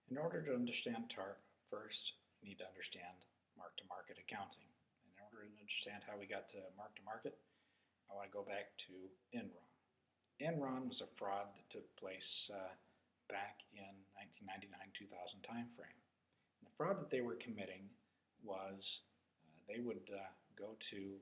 In order to understand TARP, first you need to understand mark-to-market accounting. And in order to understand how we got to mark-to-market, I want to go back to Enron. Enron was a fraud that took place back in 1999-2000 timeframe. The fraud that they were committing was they would go to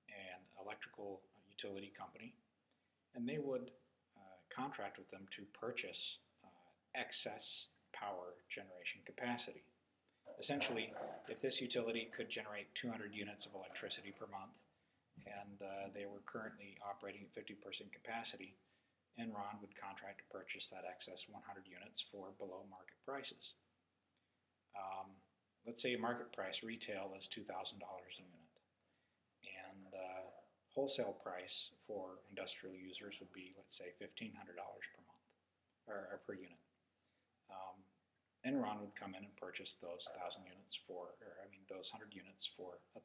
an electrical utility company and they would contract with them to purchase excess power generation capacity. Essentially, if this utility could generate 200 units of electricity per month and they were currently operating at 50% capacity, Enron would contract to purchase that excess 100 units for below market prices. Let's say market price retail is $2,000 a unit, and wholesale price for industrial users would be, let's say, $1,500 per month or per unit. Enron would come in and purchase those 1,000 units for, those 100 units for $1,000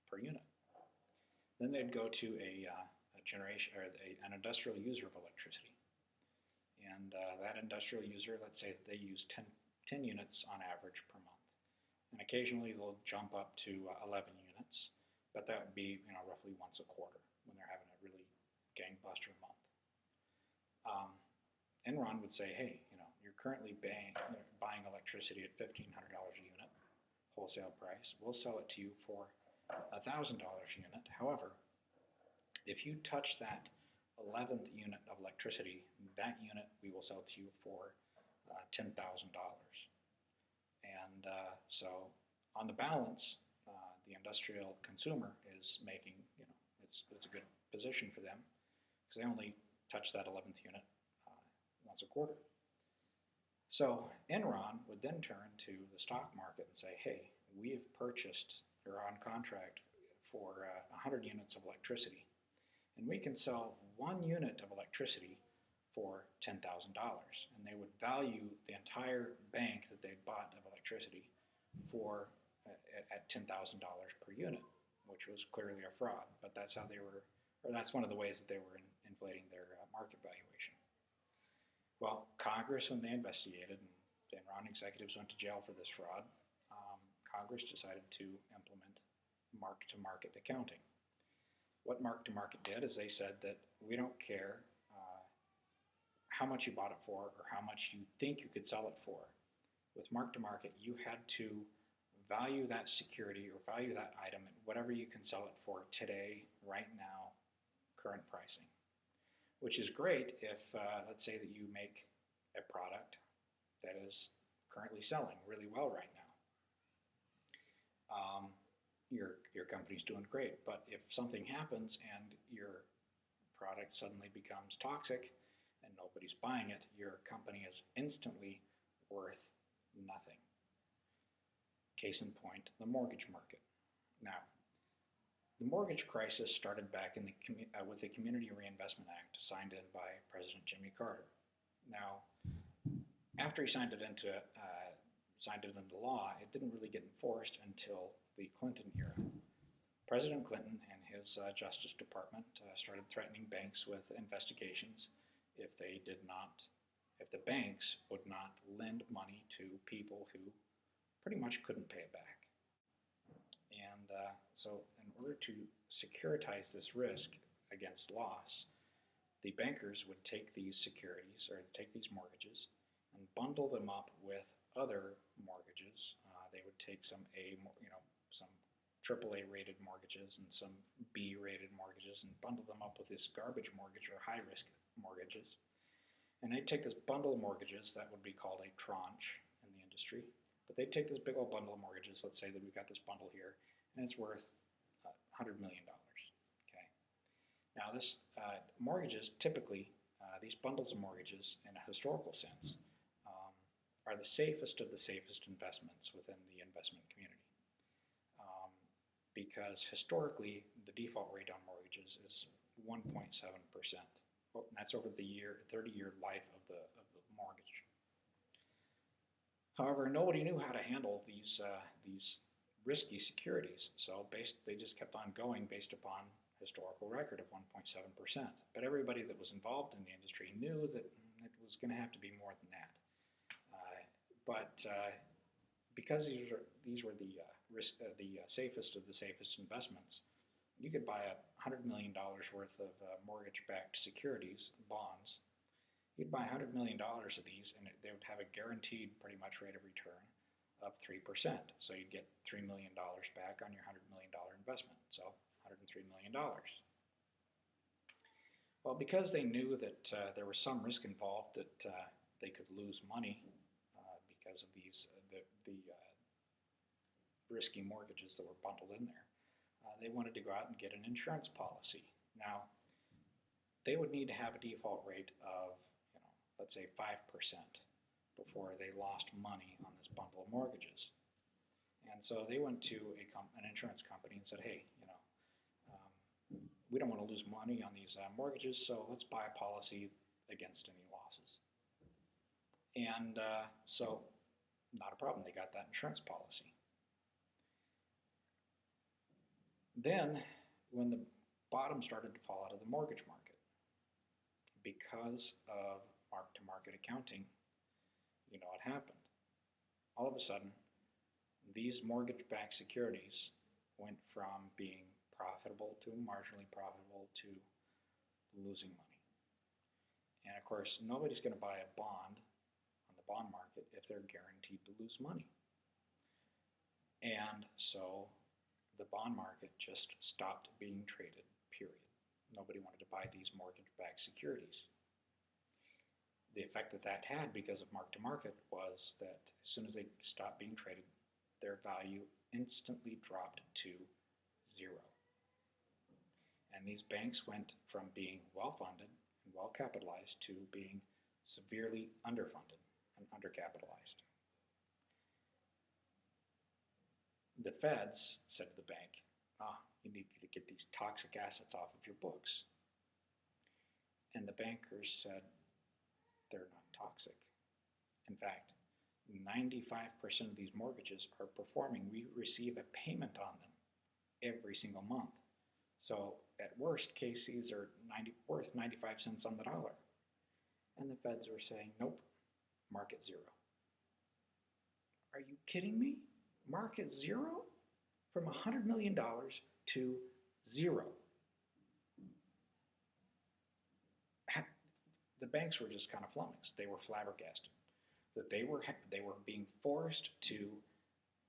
per unit. Then they'd go to a generation or an industrial user of electricity, and that industrial user, let's say that they use 10 units on average per month, and occasionally they'll jump up to 11 units, but that would be roughly once a quarter when they're having a really gangbuster month. Enron would say, hey, you're currently buying electricity at $1,500 a unit, wholesale price. We'll sell it to you for $1,000 a unit. However, if you touch that 11th unit of electricity, that unit we will sell to you for $10,000. And so on the balance, the industrial consumer is making, it's a good position for them because they only touch that 11th unit once a quarter. So Enron would then turn to the stock market and say, hey, we have purchased or are on contract for 100 units of electricity, and we can sell 1 unit of electricity for $10,000. And they would value the entire bank that they bought of electricity for at $10,000 per unit, which was clearly a fraud. But that's how they were, or that's one of the ways that they were inflating their market valuation. Well, Congress, when they investigated, and Enron executives went to jail for this fraud, Congress decided to implement mark-to-market accounting. What mark-to-market did is they said that we don't care how much you bought it for or how much you think you could sell it for. With mark-to-market, you had to value that security or value that item at whatever you can sell it for today, right now, current pricing. Which is great if, let's say that you make a product that is currently selling really well right now. Your company's doing great, but if something happens and your product suddenly becomes toxic and nobody's buying it, your company is instantly worth nothing. Case in point, the mortgage market. Now, the mortgage crisis started back in with the Community Reinvestment Act signed in by President Jimmy Carter. Now, after he signed it into law, it didn't really get enforced until the Clinton era. President Clinton and his Justice Department started threatening banks with investigations if the banks would not lend money to people who pretty much couldn't pay it back. And so in order to securitize this risk against loss, the bankers would take these securities or take these mortgages and bundle them up with other mortgages. They would take some AAA rated mortgages and some B rated mortgages and bundle them up with this garbage mortgage or high risk mortgages. And they'd take this bundle of mortgages, that would be called a tranche in the industry, but they'd take this big old bundle of mortgages. Let's say that we've got this bundle here and it's worth $100 million. Okay. Now this mortgages typically, these bundles of mortgages in a historical sense, are the safest of the safest investments within the investment community. Because historically, the default rate on mortgages is 1.7%. Well, that's over the 30-year life of the mortgage. However, nobody knew how to handle these risky securities, so they just kept on going based upon historical record of 1.7%. But everybody that was involved in the industry knew that it was going to have to be more than that. But because these were the safest of the safest investments, you could buy $100 million worth of mortgage-backed securities, bonds. You'd buy $100 million of these, and they would have a guaranteed pretty much rate of return of 3%. So you'd get $3 million back on your $100 million investment. So $103 million. Well, because they knew that there was some risk involved, that they could lose money because of these the risky mortgages that were bundled in there, they wanted to go out and get an insurance policy. Now, they would need to have a default rate of, let's say 5% before they lost money on this bundle of mortgages. And so they went to an insurance company and said, hey, we don't want to lose money on these mortgages, so let's buy a policy against any losses. And so, not a problem, they got that insurance policy. Then, when the bottom started to fall out of the mortgage market, because of mark-to-market accounting, you know what happened. All of a sudden, these mortgage-backed securities went from being profitable to marginally profitable to losing money. And of course, nobody's going to buy a bond on the bond market if they're guaranteed to lose money. And so the bond market just stopped being traded, period. Nobody wanted to buy these mortgage-backed securities. The effect that had because of mark-to-market was that as soon as they stopped being traded, their value instantly dropped to zero. And these banks went from being well-funded and well-capitalized to being severely underfunded and undercapitalized. The feds said to the bank, you need to get these toxic assets off of your books. And the bankers said, they're not toxic. In fact, 95% of these mortgages are performing. We receive a payment on them every single month. So at worst case, these are worth 95 cents on the dollar. And the feds were saying, nope, market zero. Are you kidding me? Market zero? From $100 million to zero. The banks were just kind of flummoxed. They were flabbergasted that they were being forced to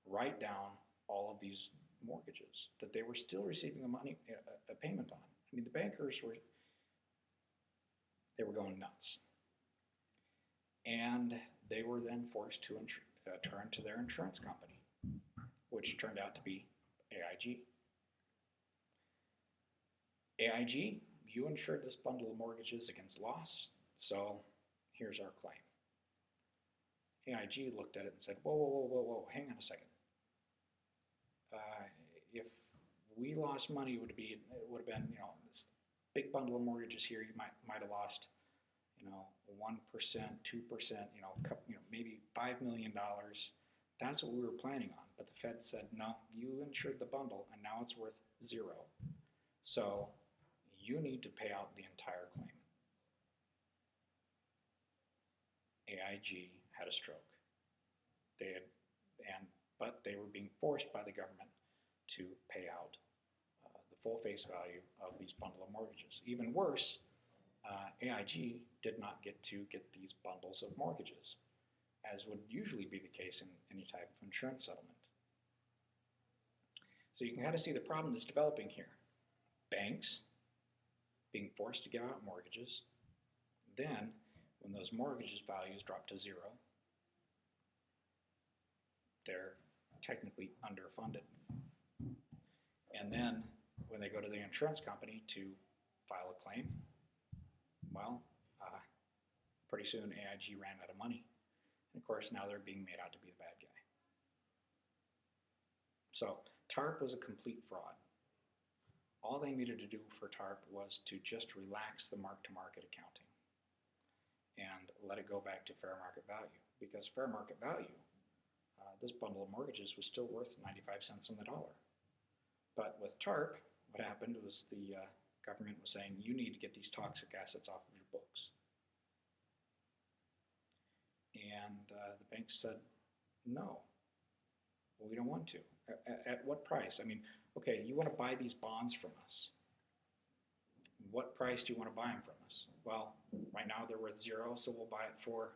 write down all of these mortgages that they were still receiving a payment on. I mean, the bankers were going nuts, and they were then forced to turn to their insurance company, which turned out to be AIG. AIG, you insured this bundle of mortgages against loss, so here's our claim. AIG looked at it and said, whoa, hang on a second. If we lost money, it would have been, this big bundle of mortgages here, you might have lost, 1%, 2%, maybe $5 million. That's what we were planning on. But the Fed said, no, you insured the bundle, and now it's worth zero. So you need to pay out the entire claim. AIG had a stroke. But they were being forced by the government to pay out the full face value of these bundle of mortgages. Even worse, AIG did not get to get these bundles of mortgages, as would usually be the case in any type of insurance settlement. So you can kind of see the problem that's developing here. Banks being forced to give out mortgages. Then, when those mortgages values drop to zero, they're technically underfunded. And then, when they go to the insurance company to file a claim, well, pretty soon AIG ran out of money. And of course, now they're being made out to be the bad guy. So, TARP was a complete fraud. All they needed to do for TARP was to just relax the mark-to-market accounting and let it go back to fair market value. Because fair market value, this bundle of mortgages was still worth 95 cents on the dollar. But with TARP, what happened was the government was saying, you need to get these toxic assets off of your books. And And the bank said, no, we don't want to. At what price? I mean, okay, you want to buy these bonds from us. What price do you want to buy them from us? Well, right now they're worth 0, so we'll buy it for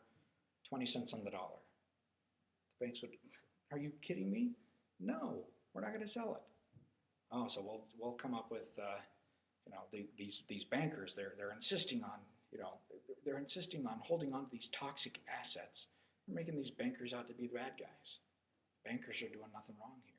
20 cents on the dollar. The banks would, are you kidding me? No, we're not going to sell it. Oh, so we'll come up with, these bankers. They're insisting on, they're insisting on holding on to these toxic assets. They're making these bankers out to be the bad guys. Bankers are doing nothing wrong here.